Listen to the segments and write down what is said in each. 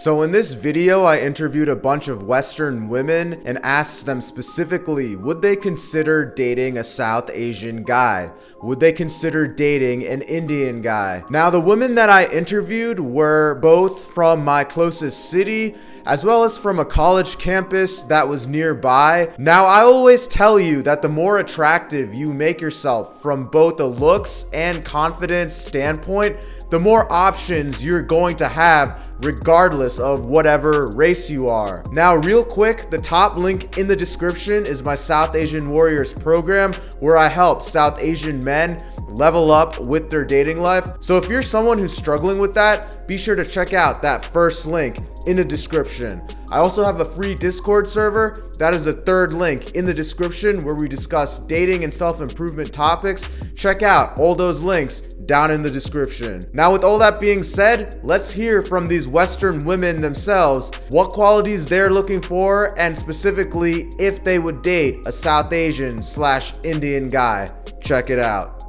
So in this video, I interviewed a bunch of Western women and asked them specifically, would they consider dating a South Asian guy? Would they consider dating an Indian guy? Now, the women that I interviewed were both from my closest city, as well as from a college campus that was nearby. Now, I always tell you that the more attractive you make yourself from both a looks and confidence standpoint, the more options you're going to have regardless of whatever race you are. Now, real quick, the top link in the description is my South Asian Warriors program, where I help South Asian men level up with their dating life. So if you're someone who's struggling with that, be sure to check out that first link in the description. I also have a free Discord server. That is the third link in the description, where we discuss dating and self-improvement topics. Check out all those links down in the description. Now, with all that being said, let's hear from these Western women themselves, what qualities they're looking for, and specifically if they would date a South Asian / Indian guy. Check it out.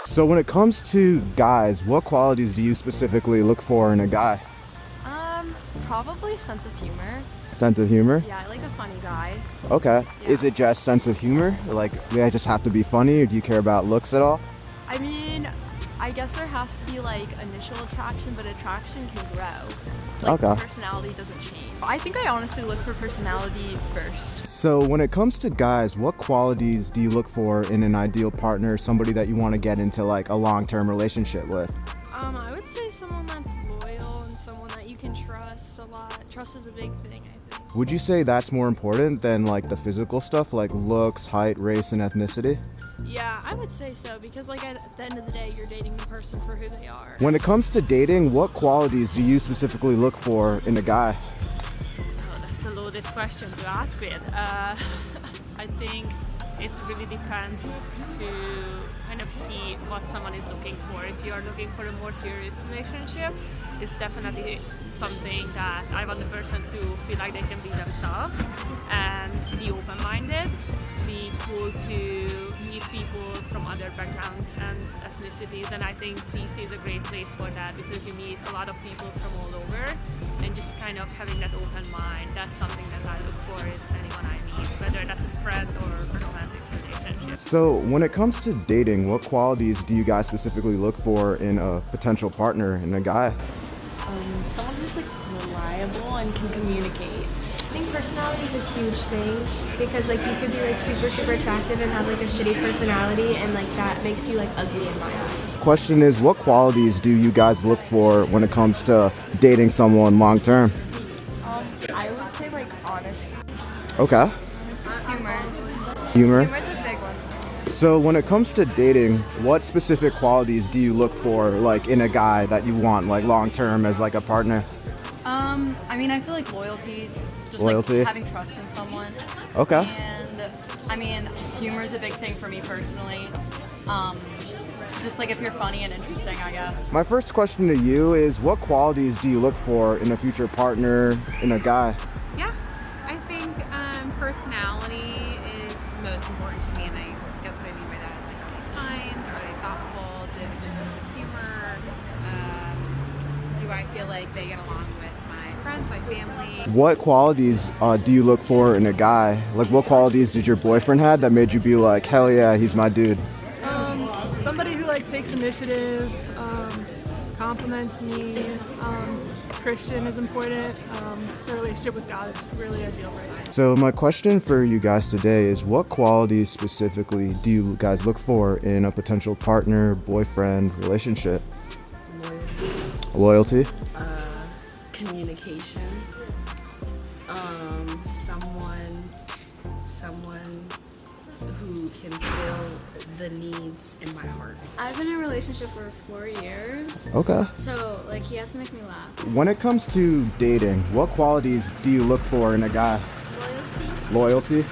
So when it comes to guys, what qualities do you specifically look for in a guy? Probably sense of humor. Sense of humor? Yeah, I like a funny guy. Okay. Yeah. Is it just sense of humor? Like, they just have to be funny, or do you care about looks at all? I mean, I guess there has to be like initial attraction, but attraction can grow. Like, Okay. Personality doesn't change. I think I honestly look for personality first. So when it comes to guys, what qualities do you look for in an ideal partner, somebody that you want to get into like a long-term relationship with? I would say someone that's loyal and someone that you can trust a lot. Trust is a big thing, I think. Would you say that's more important than like the physical stuff, like looks, height, race, and ethnicity? Yeah, I would say so, because like at the end of the day, you're dating the person for who they are. When it comes to dating, what qualities do you specifically look for in a guy? Oh, that's a loaded question to ask with. I think it really depends to kind of see what someone is looking for. If you are looking for a more serious relationship, it's definitely something that I want the person to feel like they can be themselves and be open-minded, be cool to meet people from other backgrounds and ethnicities, and I think DC is a great place for that, because you meet a lot of people from all over, and just kind of having that open mind, that's something that I look for in anyone I meet, whether that's a friend or a romantic relationship. So when it comes to dating, what qualities do you guys specifically look for in a potential partner in a guy? Someone who's like reliable and can communicate. I think personality is a huge thing, because like you could be like super attractive and have like a shitty personality, and like that makes you like ugly in my eyes. Question is, what qualities do you guys look for when it comes to dating someone long term? I would say like honesty. Okay. Humor. Humor. Humor's a big one. So when it comes to dating, what specific qualities do you look for like in a guy that you want like long term as like a partner? I mean, I feel like loyalty, just Loyalty? like having trust in someone. Okay. And I mean, humor is a big thing for me personally. Just like if you're funny and interesting, I guess. My first question to you is, what qualities do you look for in a future partner in a guy? Yeah, I think personality is most important to me, and I guess what I mean by that is like, are they kind, are they thoughtful, do they have a good sense of humor, do I feel like they get along with my friends, my family? What qualities do you look for in a guy? Like, what qualities did your boyfriend have that made you be like, hell yeah, he's my dude? Somebody who like takes initiative, compliments me. Christian is important. The relationship with God is really a deal breaker. So my question for you guys today is, what qualities specifically do you guys look for in a potential partner, boyfriend relationship? Loyalty. Communication. Someone who can fill the needs in my heart. I've been in a relationship for 4 years, Okay. so like he has to make me laugh. When it comes to dating, what qualities do you look for in a guy? Loyalty. Loyalty?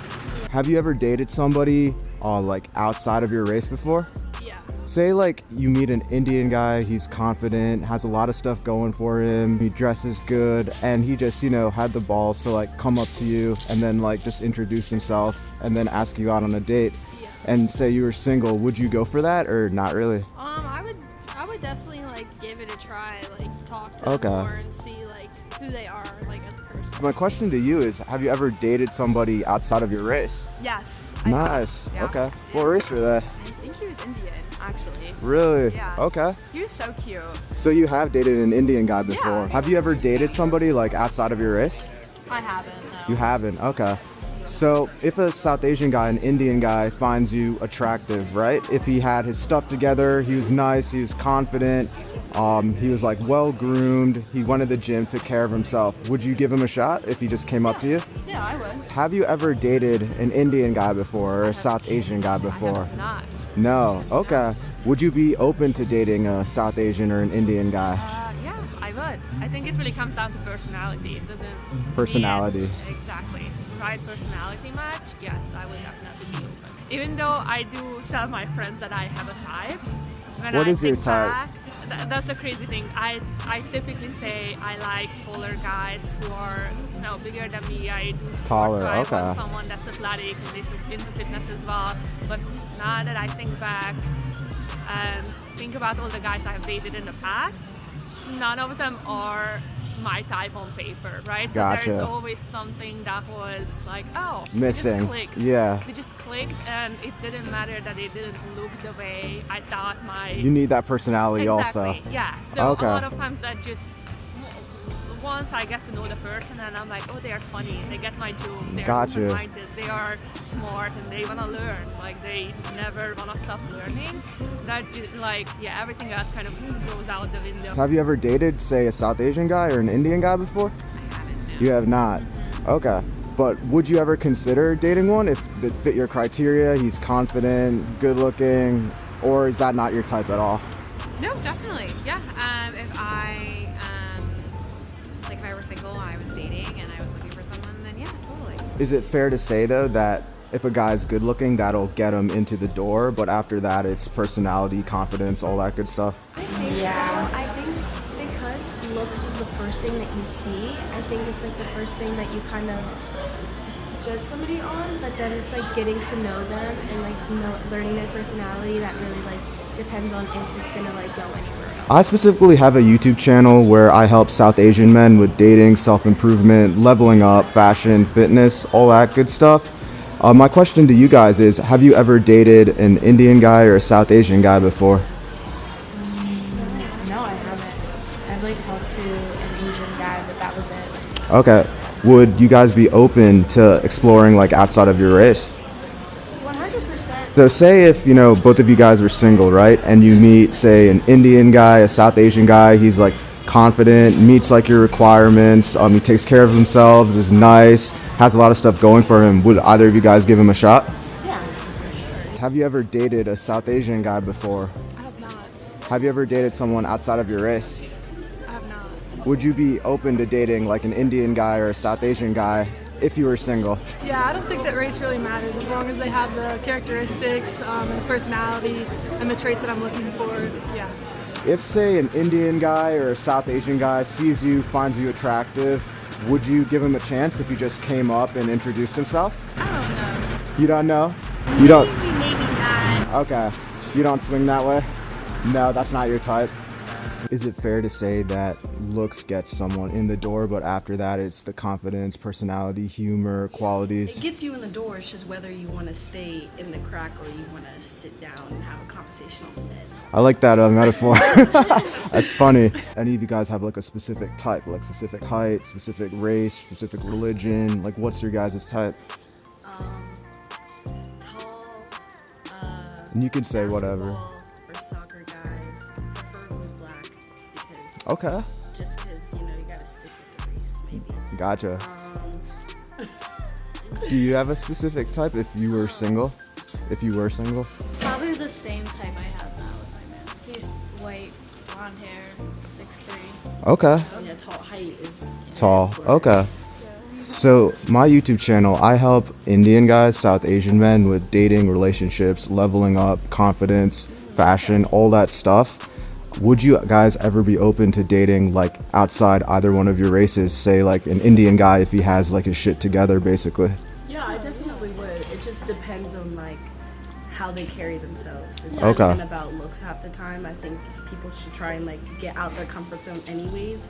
Have you ever dated somebody like outside of your race before? Yeah. Say like you meet an Indian guy, he's confident, has a lot of stuff going for him, he dresses good, and he just, had the balls to like come up to you and then like just introduce himself and then ask you out on a date. Yeah. And say you were single, would you go for that or not really? I would definitely like give it a try, like talk to Okay. them more and see like who they are, like as a person. My question to you is, have you ever dated somebody outside of your race? Yes. Nice. Yeah. Okay. What race were they? I think he was Indian, actually. Really? Yeah. Okay. He was so cute. So you have dated an Indian guy before. Yeah. Have you ever dated somebody like outside of your race? I haven't, no. You haven't. Okay. So if a South Asian guy, an Indian guy finds you attractive, right? If he had his stuff together, he was nice, he was confident, he was like well groomed, he went to the gym, took care of himself, would you give him a shot if he just came up to you? Yeah, I would. Have you ever dated an Indian guy before or a South Asian guy I before? have not. No. Okay. Would you be open to dating a South Asian or an Indian guy? Yeah, I would. I think it really comes down to personality. It doesn't. Personality. Yeah, exactly. Right personality match. Yes, I would definitely be open. Even though I do tell my friends that I have a type. When What I is your think type? back, that's the crazy thing. I typically say I like taller guys who are bigger than me. I do sports, Taller, so I okay. want someone that's athletic and into fitness as well. But now that I think back and think about all the guys I have dated in the past, none of them are my type on paper, right? So Gotcha. there's always something that was like, oh, Missing. We just clicked. Yeah. We just clicked, and it didn't matter that it didn't look the way I thought my. You need that personality Exactly. also. Yeah. So Okay. a lot of times that just once I get to know the person and I'm like, oh, they are funny, they get my jokes, they're Gotcha. open-minded, they are smart, and they want to learn. Like they never want to stop learning. Everything else kind of goes out the window. Have you ever dated, say, a South Asian guy or an Indian guy before? I haven't. No. You have not. Okay. But would you ever consider dating one if it fit your criteria? He's confident, good looking, or is that not your type at all? No, definitely. Yeah. If I were single, I was dating, and I was looking for someone, then yeah, totally. Is it fair to say though that if a guy's good looking, that'll get him into the door, but after that it's personality, confidence, all that good stuff? I think so. I think because looks is the first thing that you see, I think it's like the first thing that you kind of judge somebody on, but then it's like getting to know them and like learning their personality that really like depends on if it's gonna like go anywhere else. I specifically have a YouTube channel where I help South Asian men with dating, self-improvement, leveling up, fashion, fitness, all that good stuff. My question to you guys is, have you ever dated an Indian guy or a South Asian guy before? No, I haven't. I've like talked to an Asian guy, but that was it. Okay. Would you guys be open to exploring like outside of your race? 100%. So say if, both of you guys are single, right? And you meet, say, an Indian guy, a South Asian guy, he's like confident, meets like your requirements, he takes care of himself, is nice, has a lot of stuff going for him. Would either of you guys give him a shot? Yeah, for sure. Have you ever dated a South Asian guy before? I have not. Have you ever dated someone outside of your race? I have not. Would you be open to dating like an Indian guy or a South Asian guy if you were single? Yeah, I don't think that race really matters as long as they have the characteristics and the personality and the traits that I'm looking for. Yeah. If, say, an Indian guy or a South Asian guy sees you, finds you attractive, would you give him a chance if he just came up and introduced himself? I don't know. You don't know? You don't? Maybe not. Okay. You don't swing that way? No, that's not your type. Is it fair to say that looks get someone in the door, but after that it's the confidence, personality, humor, qualities? It gets you in the door. It's just whether you want to stay in the crack or you want to sit down and have a conversation on the bed. I like that metaphor. That's funny. Any of you guys have like a specific type, like specific height, specific race, specific religion? Like what's your guys' type? Tall. And you can say whatever. Basketball or soccer guys, preferably black, because Okay. just because you gotta stick with the race, maybe. Gotcha. Do you have a specific type if you were single? If you were single? Probably the same type I have now with my man. He's white, blonde hair, 6'3". Okay. Yeah, tall height is Tall. Okay. So my YouTube channel, I help Indian guys, South Asian men with dating, relationships, leveling up, confidence, fashion, all that stuff. Would you guys ever be open to dating like outside either one of your races? Say like an Indian guy if he has like his shit together, basically. Yeah, I definitely would. It just depends on like how they carry themselves. It's Okay. not even about looks half the time. I think people should try and like get out their comfort zone anyways.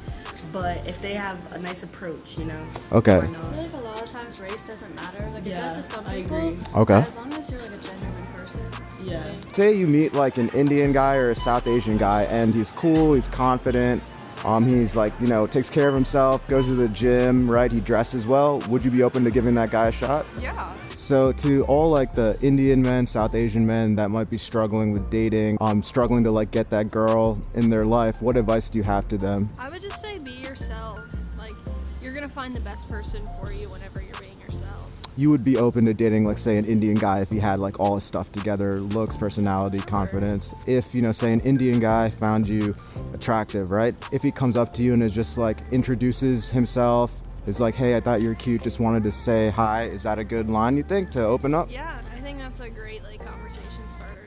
But if they have a nice approach, you know, Okay. why I feel not? like a lot of times race doesn't matter. Like it Yeah, does to some I people. agree. Okay. As long as you're like a genuine person. Yeah. Say you meet like an Indian guy or a South Asian guy, and he's cool, he's confident, he's like, you know, takes care of himself, goes to the gym, right? He dresses well. Would you be open to giving that guy a shot? Yeah. So to all like the Indian men, South Asian men that might be struggling with dating, struggling to like get that girl in their life, what advice do you have to them? I would just say be yourself. Like, you're gonna find the best person for you whenever you're being yourself. You would be open to dating like say an Indian guy if he had like all his stuff together, looks, personality, confidence. If, you know, say an Indian guy found you attractive, right? If he comes up to you and is just like introduces himself, is like, hey, I thought you were cute, just wanted to say hi, is that a good line you think to open up? Yeah, I think that's a great like conversation starter.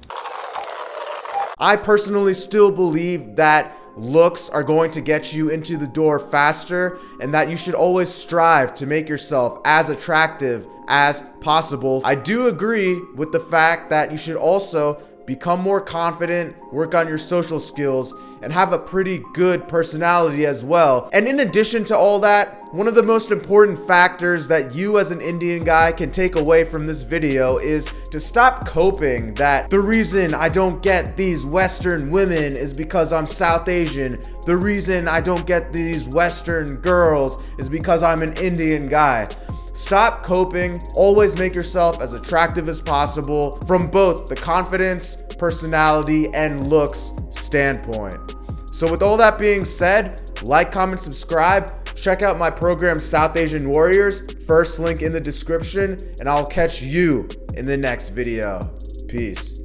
I personally still believe that looks are going to get you into the door faster, and that you should always strive to make yourself as attractive as possible. I do agree with the fact that you should also become more confident, work on your social skills, and have a pretty good personality as well. And in addition to all that, one of the most important factors that you as an Indian guy can take away from this video is to stop coping that the reason I don't get these Western women is because I'm South Asian. The reason I don't get these Western girls is because I'm an Indian guy. Stop coping. Always make yourself as attractive as possible from both the confidence, personality, and looks standpoint. So with all that being said, like, comment, subscribe. Check out my program, South Asian Warriors. First link in the description, and I'll catch you in the next video. Peace.